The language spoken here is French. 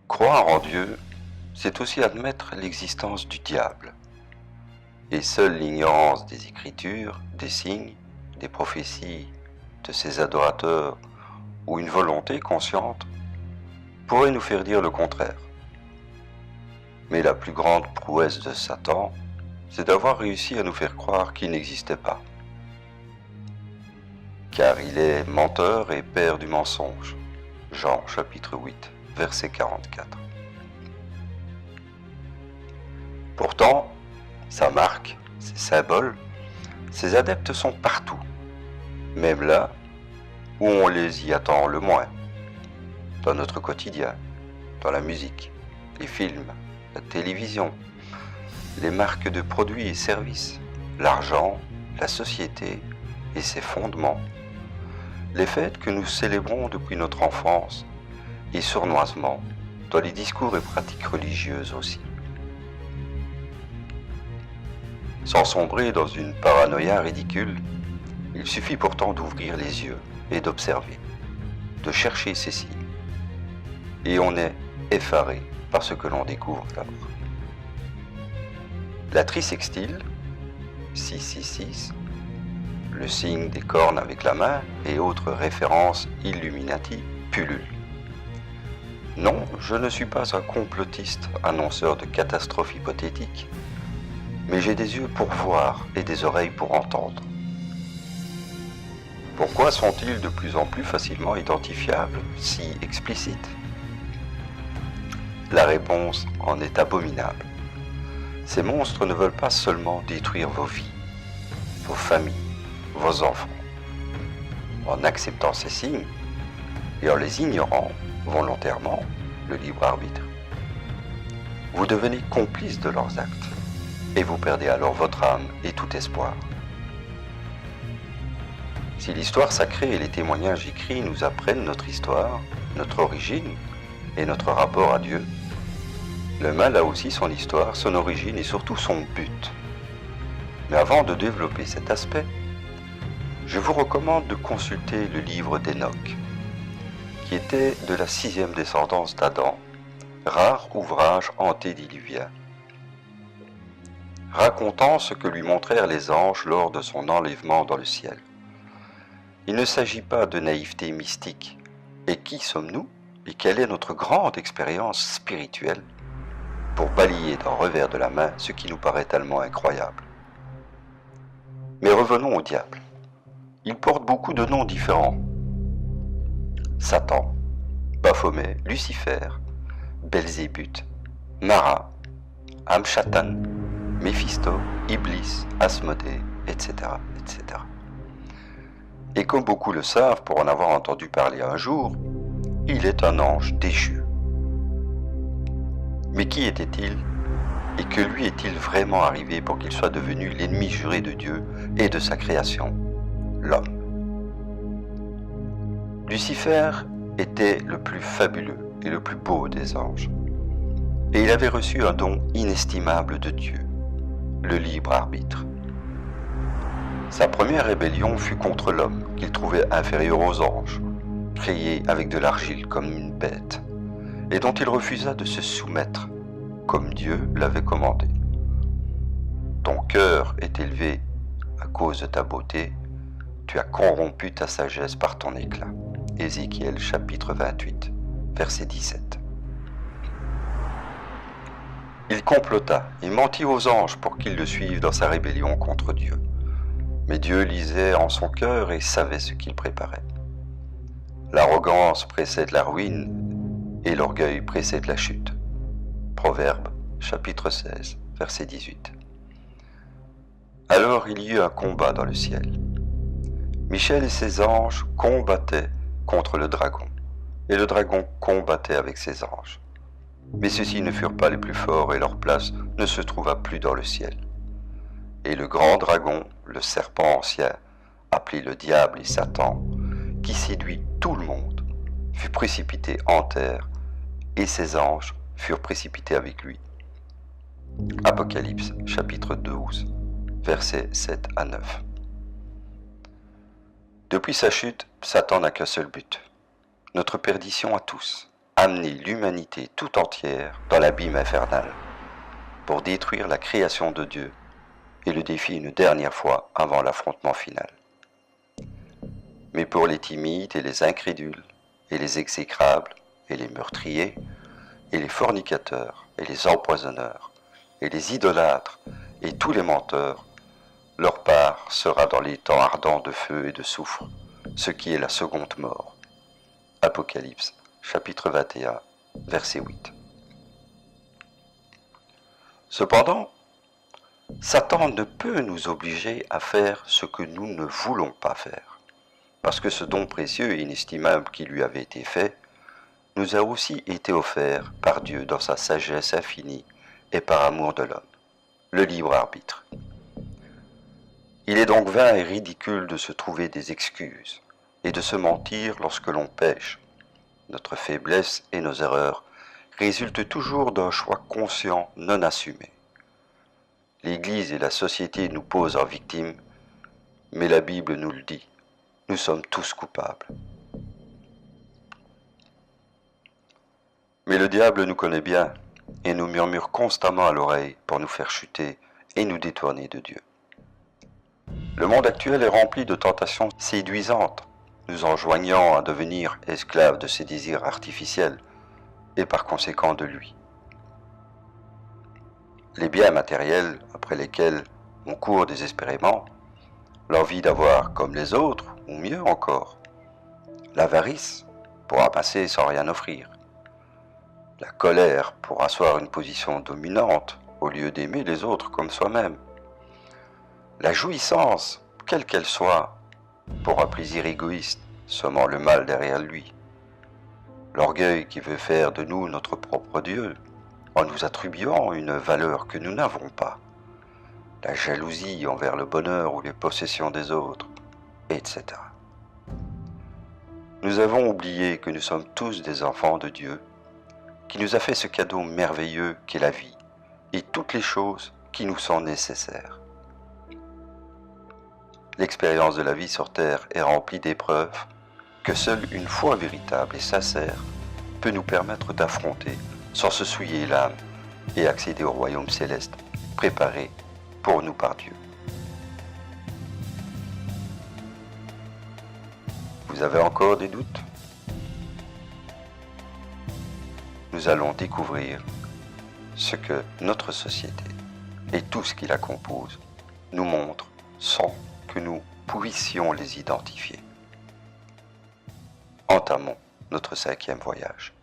Croire en Dieu, c'est aussi admettre l'existence du diable. Et seule l'ignorance des Écritures, des signes, des prophéties de ses adorateurs ou une volonté consciente pourrait nous faire dire le contraire. Mais la plus grande prouesse de Satan, c'est d'avoir réussi à nous faire croire qu'il n'existait pas. Car il est menteur et père du mensonge. Jean chapitre 8, verset 44. Pourtant, sa marque, ses symboles, ses adeptes sont partout, même là où on les y attend le moins, dans notre quotidien, dans la musique, les films, la télévision, les marques de produits et services, l'argent, la société et ses fondements, les fêtes que nous célébrons depuis notre enfance et sournoisement dans les discours et pratiques religieuses aussi. Sans sombrer dans une paranoïa ridicule, il suffit pourtant d'ouvrir les yeux et d'observer, de chercher ces signes. Et on est effaré par ce que l'on découvre alors. La trisextile, 666, le signe des cornes avec la main et autres références Illuminati pullulent. Non, je ne suis pas un complotiste annonceur de catastrophes hypothétiques, mais j'ai des yeux pour voir et des oreilles pour entendre. Pourquoi sont-ils de plus en plus facilement identifiables, si explicites? La réponse en est abominable. Ces monstres ne veulent pas seulement détruire vos vies, vos familles, vos enfants. En acceptant ces signes et en les ignorant volontairement, le libre arbitre, vous devenez complice de leurs actes et vous perdez alors votre âme et tout espoir. Si l'histoire sacrée et les témoignages écrits nous apprennent notre histoire, notre origine et notre rapport à Dieu, le mal a aussi son histoire, son origine et surtout son but. Mais avant de développer cet aspect, je vous recommande de consulter le livre d'Enoch, qui était de la 6e descendance d'Adam, rare ouvrage antédiluvien, racontant ce que lui montrèrent les anges lors de son enlèvement dans le ciel. Il ne s'agit pas de naïveté mystique. Et qui sommes-nous et quelle est notre grande expérience spirituelle pour balayer d'un revers de la main ce qui nous paraît tellement incroyable? Mais revenons au diable. Il porte beaucoup de noms différents. Satan, Baphomet, Lucifer, Belzébuth, Mara, Amshatan, Méphisto, Iblis, Asmodée, etc., etc. Et comme beaucoup le savent pour en avoir entendu parler un jour, il est un ange déchu. Mais qui était-il et que lui est-il vraiment arrivé pour qu'il soit devenu l'ennemi juré de Dieu et de sa création, l'homme? Lucifer était le plus fabuleux et le plus beau des anges. Et il avait reçu un don inestimable de Dieu, le libre arbitre. Sa première rébellion fut contre l'homme, qu'il trouvait inférieur aux anges, créé avec de l'argile comme une bête, et dont il refusa de se soumettre, comme Dieu l'avait commandé. Ton cœur est élevé à cause de ta beauté, tu as corrompu ta sagesse par ton éclat. Ézéchiel chapitre 28, verset 17. Il complota et mentit aux anges pour qu'ils le suivent dans sa rébellion contre Dieu. Mais Dieu lisait en son cœur et savait ce qu'il préparait. L'arrogance précède la ruine et l'orgueil précède la chute. Proverbe, chapitre 16, verset 18. Alors il y eut un combat dans le ciel. Michel et ses anges combattaient contre le dragon, et le dragon combattait avec ses anges. Mais ceux-ci ne furent pas les plus forts et leur place ne se trouva plus dans le ciel. Et le grand dragon, le serpent ancien, appelé le diable et Satan, qui séduit tout le monde, fut précipité en terre, et ses anges furent précipités avec lui. Apocalypse, chapitre 12, versets 7 à 9. Depuis sa chute, Satan n'a qu'un seul but, notre perdition à tous, amener l'humanité tout entière dans l'abîme infernal, pour détruire la création de Dieu et le défier une dernière fois avant l'affrontement final. Mais pour les timides et les incrédules, et les exécrables, et les meurtriers, et les fornicateurs, et les empoisonneurs, et les idolâtres, et tous les menteurs, leur part sera dans les temps ardents de feu et de soufre, ce qui est la seconde mort. Apocalypse, chapitre 21, verset 8. Cependant, Satan ne peut nous obliger à faire ce que nous ne voulons pas faire, parce que ce don précieux et inestimable qui lui avait été fait nous a aussi été offert par Dieu dans sa sagesse infinie et par amour de l'homme, le libre arbitre. Il est donc vain et ridicule de se trouver des excuses et de se mentir lorsque l'on pêche. Notre faiblesse et nos erreurs résultent toujours d'un choix conscient non assumé. L'Église et la société nous posent en victime, mais la Bible nous le dit, nous sommes tous coupables. Mais le diable nous connaît bien et nous murmure constamment à l'oreille pour nous faire chuter et nous détourner de Dieu. Le monde actuel est rempli de tentations séduisantes, nous enjoignant à devenir esclaves de ses désirs artificiels et par conséquent de lui. Les biens matériels après lesquels on court désespérément, l'envie d'avoir comme les autres, ou mieux encore, l'avarice pour amasser sans rien offrir, la colère pour asseoir une position dominante au lieu d'aimer les autres comme soi-même, la jouissance, quelle qu'elle soit, pour un plaisir égoïste, semant le mal derrière lui, l'orgueil qui veut faire de nous notre propre Dieu, en nous attribuant une valeur que nous n'avons pas, la jalousie envers le bonheur ou les possessions des autres, etc. Nous avons oublié que nous sommes tous des enfants de Dieu, qui nous a fait ce cadeau merveilleux qu'est la vie, et toutes les choses qui nous sont nécessaires. L'expérience de la vie sur terre est remplie d'épreuves que seule une foi véritable et sincère peut nous permettre d'affronter sans se souiller l'âme et accéder au royaume céleste préparé pour nous par Dieu. Vous avez encore des doutes? Nous allons découvrir ce que notre société et tout ce qui la compose nous montrent sans que nous puissions les identifier. Entamons notre 5e voyage.